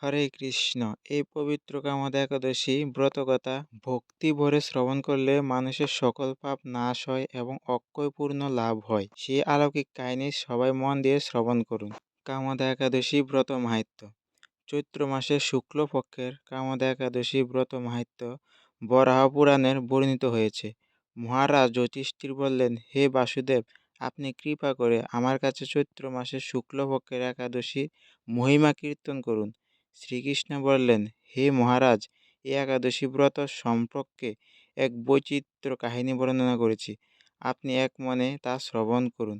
হরে কৃষ্ণ। এই পবিত্র কামদা একাদশী ব্রতকথা ভক্তি ভরে শ্রবণ করলে মানুষের সকল পাপ নাশ হয় এবং অক্ষয় পূর্ণ লাভ হয়। সেই অলৌকিক কাহিনী সবাই মন দিয়ে শ্রবণ করুন। কামদা একাদশী ব্রত মাহাত্ম্য। চৈত্র মাসের শুক্লপক্ষের কামদা একাদশী ব্রত মাহাত্ম্য বরাহ পুরাণের বর্ণিত হয়েছে। মহারাজ যুধিষ্ঠির বললেন, হে বাসুদেব, আপনি কৃপা করে আমার কাছে চৈত্র মাসের শুক্লপক্ষের একাদশী মহিমা কীর্তন করুন। শ্রীকৃষ্ণ বললেন, হে মহারাজ, এই একাদশী ব্রত সম্পর্কে এক বৈচিত্র্য কাহিনী বর্ণনা করেছি, আপনি এক মনে তা শ্রবণ করুন।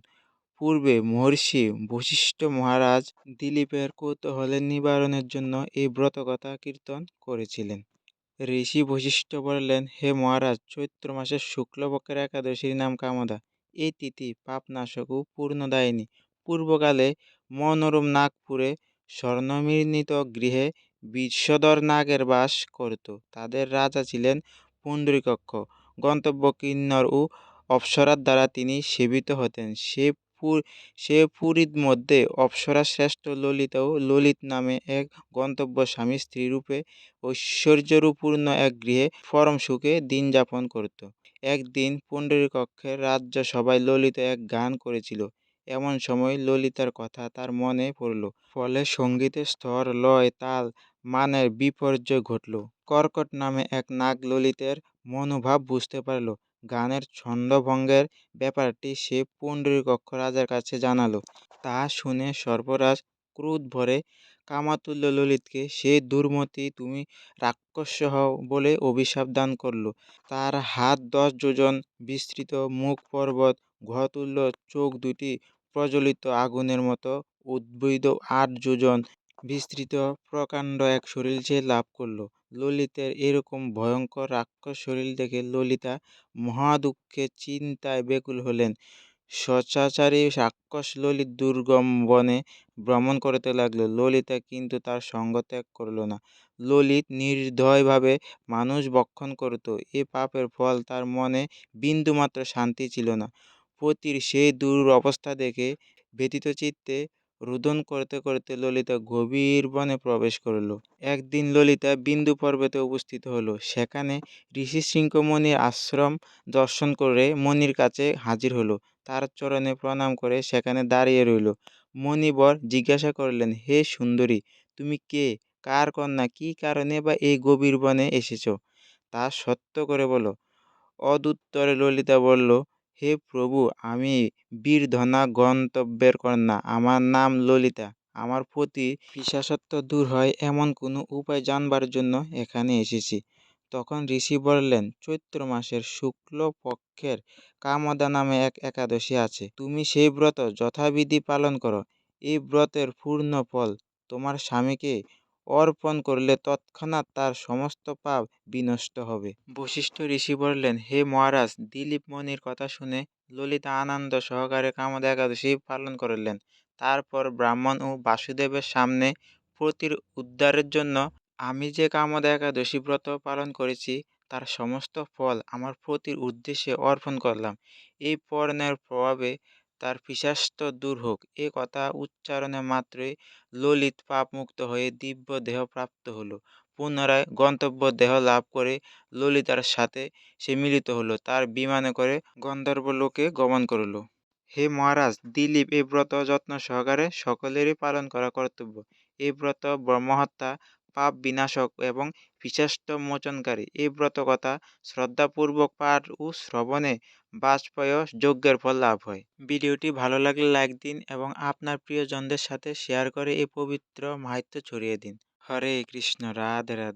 পূর্বে মহর্ষি বশিষ্ঠ মহারাজ দিলীপের কৌতূহলের নিবারণের জন্য এই ব্রতকথা কীর্তন করেছিলেন। ঋষি বশিষ্ঠ বললেন, হে মহারাজ, চৈত্র মাসের শুক্লপক্ষের একাদশীর নাম কামদা। এই তিথি পাপনাশক ও পূর্ণদায়িনী। পূর্বকালে মনোরম নাগপুরে স্বর্ণনির্মিত গৃহে বিষধর নাগের বাস করত। তাদের রাজা ছিলেন পুণ্ডরীকাক্ষ। গন্তব্য কিন্নর ও অপ্সরার দ্বারা তিনি সেবিত হতেন। সে পুরীর মধ্যে অপ্সরা শ্রেষ্ঠ ললিতা ও ললিত নামে এক গন্তব্য স্বামী স্ত্রীরূপে ঐশ্বর্যপূর্ণ এক গৃহে পরম সুখে দিন যাপন করত। একদিন পুণ্ডরীকক্ষের রাজ্যসভায় ললিতা এক গান করেছিল। এমন সময় ললিতার কথা তার মনে পড়ল। ফলে সঙ্গীতের স্তর, লয়, তাল, মানের বিপর্যয় ঘটল। কর্কট নামে এক নাগ ললিতের মনোভাব বুঝতে পারল। গানের ছন্দভঙ্গের ব্যাপারটি সে পুণ্ডরীকক্ষ রাজার কাছে জানালো। তা শুনে সর্পরাজ ক্রোধ ভরে কামাতুল্য ললিতকে, সে দুর্মতি, তুমি রাক্ষস হও বলে অভিশাপ দান করল। তার হাত 10 যোজন বিস্তৃত, মুখ পর্বত গুহাতুল্য, চোখ দুটি প্রজ্বলিত আগুনের মতো, উদ্ভিদ 8 যোজন বিস্তৃত প্রকাণ্ড এক শরীর সে লাভ করল। ললিতের এরকম ভয়ঙ্কর রাক্ষস শরীর দেখে ললিতা মহাদুঃখে চিন্তায় ব্যাকুল হলেন। স্বচাচারী রাক্ষস ললিত দুর্গম বনে ভ্রমণ করতে লাগল। ললিতা কিন্তু তার সঙ্গ ত্যাগ করল না। ললিত নির্দয়ভাবে মানুষ ভক্ষণ করত। এ পাপের ফল তার মনে বিন্দুমাত্র শান্তি ছিল না। পতির সেই দুরবস্থা দেখে ব্যথিত চিত্তে রোদন করতে করতে ললিতা গভীর বনে প্রবেশ করল। একদিন ললিতা বিন্দু পর্বতে উপস্থিত হল। সেখানে ঋষিশৃঙ্গ মণির আশ্রম দর্শন করে মণির কাছে হাজির হলো। তার চরণে প্রণাম করে সেখানে দাঁড়িয়ে রইল। মণিবর জিজ্ঞাসা করলেন, হে সুন্দরী, তুমি কে, কার কন্যা, কী কারণে বা এই গভীর বনে এসেছ, তা সত্য করে বলো। অদুত্তরে ললিতা বলল, হে প্রভু, আমি বীরধনা গন্তব্যের কন্যা। আমার নাম ললিতা। আমার প্রতি পিশাচত্ব দূর হয় এমন কোনো উপায় জানবার জন্য এখানে এসেছি। তখন ঋষি বললেন, চৈত্র মাসের শুক্ল পক্ষের কামদা নামে এক একাদশী আছে। তুমি সেই ব্রত যথাবিধি পালন করো। এই ব্রতের পূর্ণ ফল তোমার স্বামীকে অর্পণ করলে তৎক্ষণাৎ তার সমস্ত পাপ বিনষ্ট হবে। বশিষ্ঠ ঋষি বললেন, হে মহারাজ, দিলীপ মণির কথা শুনে ললিতা আনন্দ সহকারে কামদা একাদশী পালন করলেন। তারপর ব্রাহ্মণ ও বাসুদেবের সামনে প্রতির উদ্ধারের জন্য আমি যে কামদা একাদশী ব্রত পালন করেছি তার সমস্ত ফল আমার প্রতির উদ্দেশ্যে অর্পণ করলাম। এই পর্ণের প্রভাবে তার পিশাচত্ব দূর হোক। এ কথা উচ্চারণে মাত্রই ললিত পাপমুক্ত হয়ে দিব্য দেহ প্রাপ্ত হল। পুনরায় গন্তব্য দেহ লাভ করে ললিতার সাথে সে মিলিত হল। তার বিমানে করে গন্ধর্বলোকে গমন করল। হে মহারাজ, দিলীপ এই ব্রত যত্ন সহকারে সকলেরই পালন করা কর্তব্য। এই ব্রত ব্রহ্মহত্যা, পাপ বিনাশক এবং পিশাচত্ব মোচনকারী। এই ব্রত কথা শ্রদ্ধাপূর্বক পাঠ ও শ্রবণে বাজপেয় যজ্ঞের ফল লাভ হয়। ভিডিওটি ভালো লাগলে লাইক দিন এবং আপনার প্রিয়জনদের সাথে শেয়ার করে এই পবিত্র মাহাত্ম্য ছড়িয়ে দিন। হরে কৃষ্ণ। রাধে রাধে।